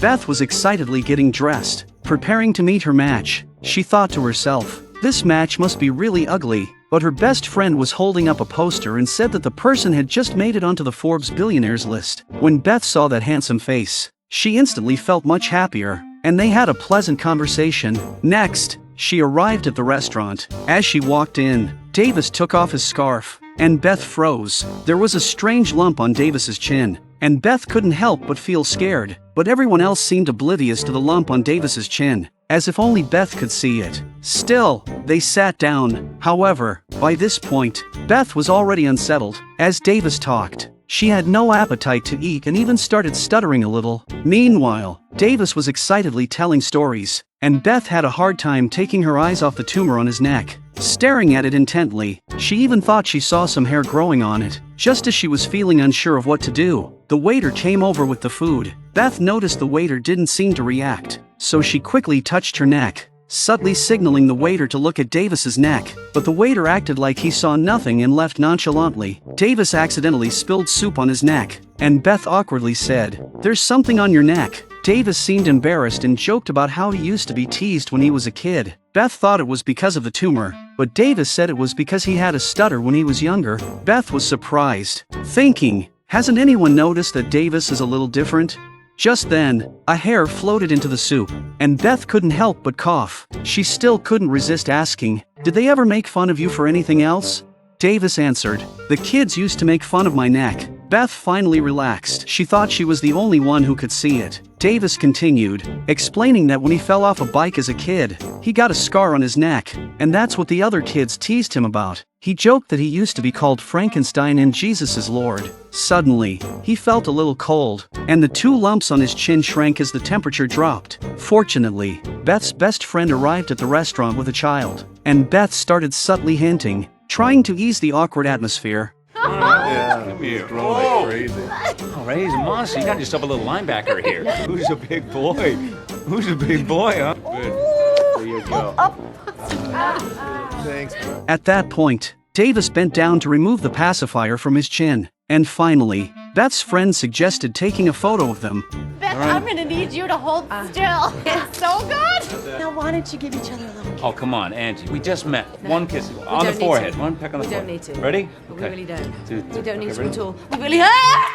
Beth was excitedly getting dressed, preparing to meet her match. She thought to herself, this match must be really ugly, but her best friend was holding up a poster and said that the person had just made it onto the Forbes billionaires list. When Beth saw that handsome face, she instantly felt much happier, and they had a pleasant conversation. Next, she arrived at the restaurant. As she walked in, Davis took off his scarf, and Beth froze. There was a strange lump on Davis's chin, and Beth couldn't help but feel scared, but everyone else seemed oblivious to the lump on Davis's chin, as if only Beth could see it. Still, they sat down. However, by this point, Beth was already unsettled. As Davis talked, she had no appetite to eat and even started stuttering a little. Meanwhile, Davis was excitedly telling stories, and Beth had a hard time taking her eyes off the tumor on his neck. Staring at it intently, she even thought she saw some hair growing on it. Just as she was feeling unsure of what to do, the waiter came over with the food. Beth noticed the waiter didn't seem to react, so she quickly touched her neck, subtly signaling the waiter to look at Davis's neck, but the waiter acted like he saw nothing and left nonchalantly. Davis accidentally spilled soup on his neck, and Beth awkwardly said, "There's something on your neck." Davis seemed embarrassed and joked about how he used to be teased when he was a kid. Beth thought it was because of the tumor, but Davis said it was because he had a stutter when he was younger. Beth was surprised, thinking, hasn't anyone noticed that Davis is a little different? Just then, a hair floated into the soup, and Beth couldn't help but cough. She still couldn't resist asking, "Did they ever make fun of you for anything else?" Davis answered, "The kids used to make fun of my neck." Beth finally relaxed. She thought she was the only one who could see it. Davis continued, explaining that when he fell off a bike as a kid, he got a scar on his neck, and that's what the other kids teased him about. He joked that he used to be called Frankenstein and Jesus is Lord. Suddenly, he felt a little cold, and the 2 lumps on his chin shrank as the temperature dropped. Fortunately, Beth's best friend arrived at the restaurant with a child, and Beth started subtly hinting, trying to ease the awkward atmosphere. Yeah, come here. Whoa. Like crazy. All right, he's a monster. You got yourself a little linebacker here. Who's a big boy? Who's a big boy, huh? Good. There you go. Thanks. At that point, Davis bent down to remove the pacifier from his chin, and finally, Beth's friend suggested taking a photo of them. Beth, I'm gonna need you to hold still. It's so good. Now, why don't you give each other a little kiss? Oh, come on, Angie. We just met. One kiss on the don't need forehead. to. One peck on the We don't forehead. need to. Ready? We really don't. Two, We don't need okay, to ready? at all. We really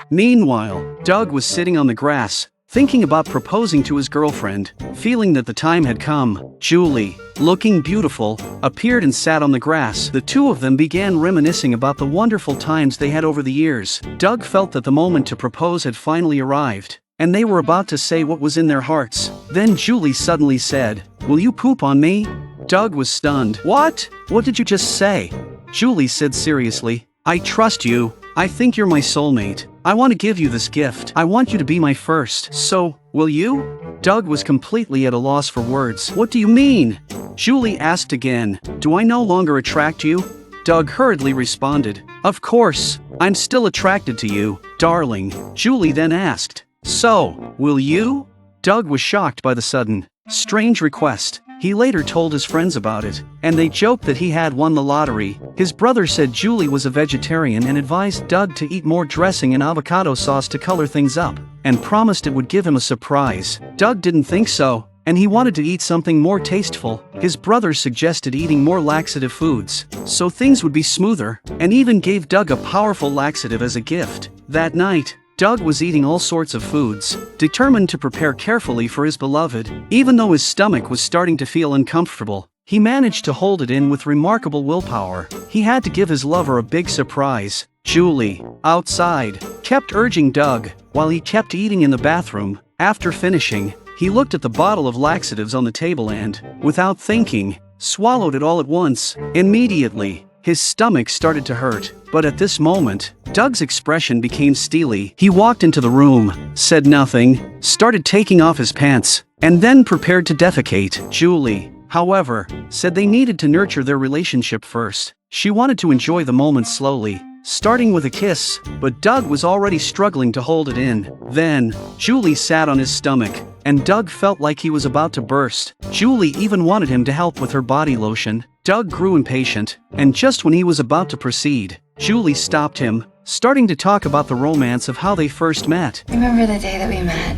Meanwhile, Doug was sitting on the grass, thinking about proposing to his girlfriend, feeling that the time had come. Julie, looking beautiful, appeared and sat on the grass. The two of them began reminiscing about the wonderful times they had over the years. Doug felt that the moment to propose had finally arrived, and they were about to say what was in their hearts. Then Julie suddenly said, "Will you poop on me?" Doug was stunned. "What? What did you just say?" Julie said seriously, "I trust you. I think you're my soulmate. I want to give you this gift. I want you to be my first. So, will you?" Doug was completely at a loss for words. "What do you mean?" Julie asked again, "Do I no longer attract you?" Doug hurriedly responded, "Of course, I'm still attracted to you, darling." Julie then asked, "So, will you?" Doug was shocked by the sudden, strange request. He later told his friends about it, and they joked that he had won the lottery. His brother said Julie was a vegetarian and advised Doug to eat more dressing and avocado sauce to color things up, and promised it would give him a surprise. Doug didn't think so, and he wanted to eat something more tasteful. His brother suggested eating more laxative foods, so things would be smoother, and even gave Doug a powerful laxative as a gift. That night, Doug was eating all sorts of foods, determined to prepare carefully for his beloved. Even though his stomach was starting to feel uncomfortable, he managed to hold it in with remarkable willpower. He had to give his lover a big surprise. Julie, outside, kept urging Doug, while he kept eating in the bathroom. After finishing, he looked at the bottle of laxatives on the table and, without thinking, swallowed it all at once. Immediately, his stomach started to hurt, but at this moment, Doug's expression became steely. He walked into the room, said nothing, started taking off his pants, and then prepared to defecate. Julie, however, said they needed to nurture their relationship first. She wanted to enjoy the moment slowly, starting with a kiss, but Doug was already struggling to hold it in. Then, Julie sat on his stomach, and Doug felt like he was about to burst. Julie even wanted him to help with her body lotion. Doug grew impatient, and just when he was about to proceed, Julie stopped him, starting to talk about the romance of how they first met. Remember the day that we met?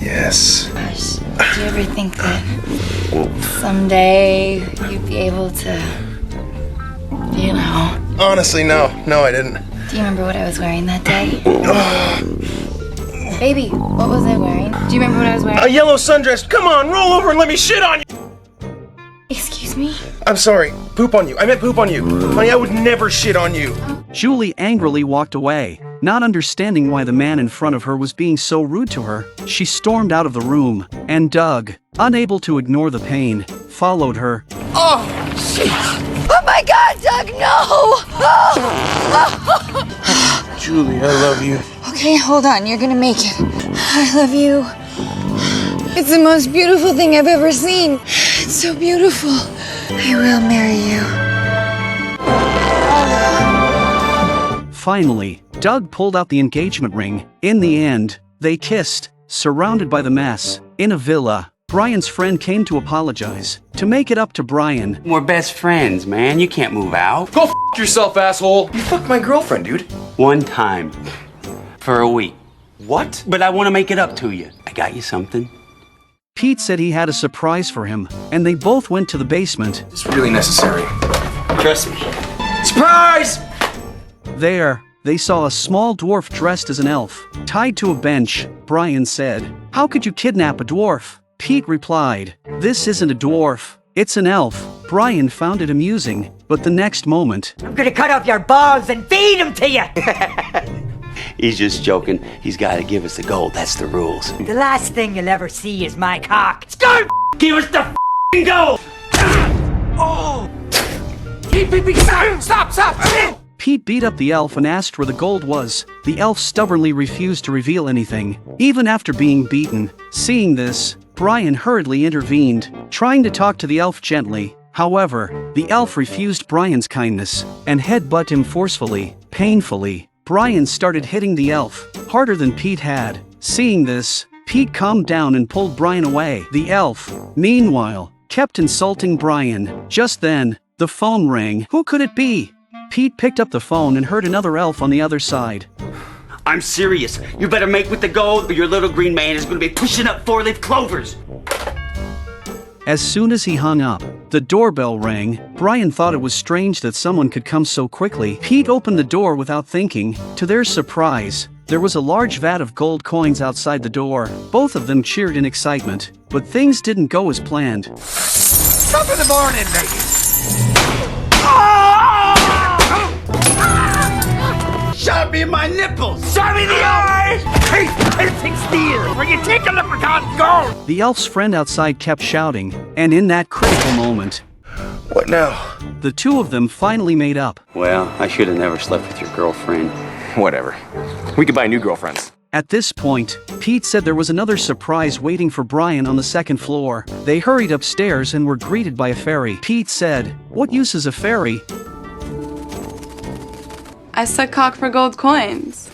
Yes. Gosh, do you ever think that someday you'd be able to, you know? Honestly, no. No, I didn't. Do you remember what I was wearing that day? Baby, what was I wearing? Do you remember what I was wearing? A yellow sundress. Come on, roll over and let me shit on you. Excuse me? I'm sorry. Poop on you. I meant poop on you. Honey, I would never shit on you. Julie angrily walked away. Not understanding why the man in front of her was being so rude to her, she stormed out of the room, and Doug, unable to ignore the pain, followed her. Oh my God, Doug, no! Julie, I love you. Okay, hold on, you're gonna make it. I love you. It's the most beautiful thing I've ever seen. It's so beautiful. I will marry you. Finally, Doug pulled out the engagement ring. In the end, they kissed, surrounded by the mess. In a villa, Brian's friend came to apologize. To make it up to Brian, We're best friends, man. You can't move out. Go f yourself, asshole. You fucked my girlfriend, dude. One time. For a week. What? But I want to make it up to you. I got you something. Pete said he had a surprise for him, and they both went to the basement. It's really necessary. Trust me. Surprise! There, they saw a small dwarf dressed as an elf, tied to a bench. Brian said, "How could you kidnap a dwarf?" Pete replied, "This isn't a dwarf, it's an elf." Brian found it amusing, but the next moment, I'm gonna cut off your balls and feed them to you. He's just joking. He's got to give us the gold. That's the rules. The last thing you'll ever see is my cock. Stop! Give us the gold! Oh! Stop! Pete beat up the elf and asked where the gold was. The elf stubbornly refused to reveal anything, even after being beaten. Seeing this, Brian hurriedly intervened, trying to talk to the elf gently. However, the elf refused Brian's kindness and headbutted him forcefully, painfully. Brian started hitting the elf, harder than Pete had. Seeing this, Pete calmed down and pulled Brian away. The elf, meanwhile, kept insulting Brian. Just then, the phone rang. Who could it be? Pete picked up the phone and heard another elf on the other side. I'm serious. You better make with the gold or your little green man is going to be pushing up four-leaf clovers. As soon as he hung up, the doorbell rang. Brian thought it was strange that someone could come so quickly. Pete opened the door without thinking. To their surprise, there was a large vat of gold coins outside the door. Both of them cheered in excitement, but things didn't go as planned. Top of the morning, baby. Shot me in my nipples. Shot me in the eye! Hey, tasting steel! Will you take a leprechaun's gold? The elf's friend outside kept shouting, and in that critical moment, What now? the two of them finally made up. Well, I should have never slept with your girlfriend. Whatever. We could buy new girlfriends. At this point, Pete said there was another surprise waiting for Brian on the second floor. They hurried upstairs and were greeted by a fairy. Pete said, "What use is a fairy?" I suck cock for gold coins.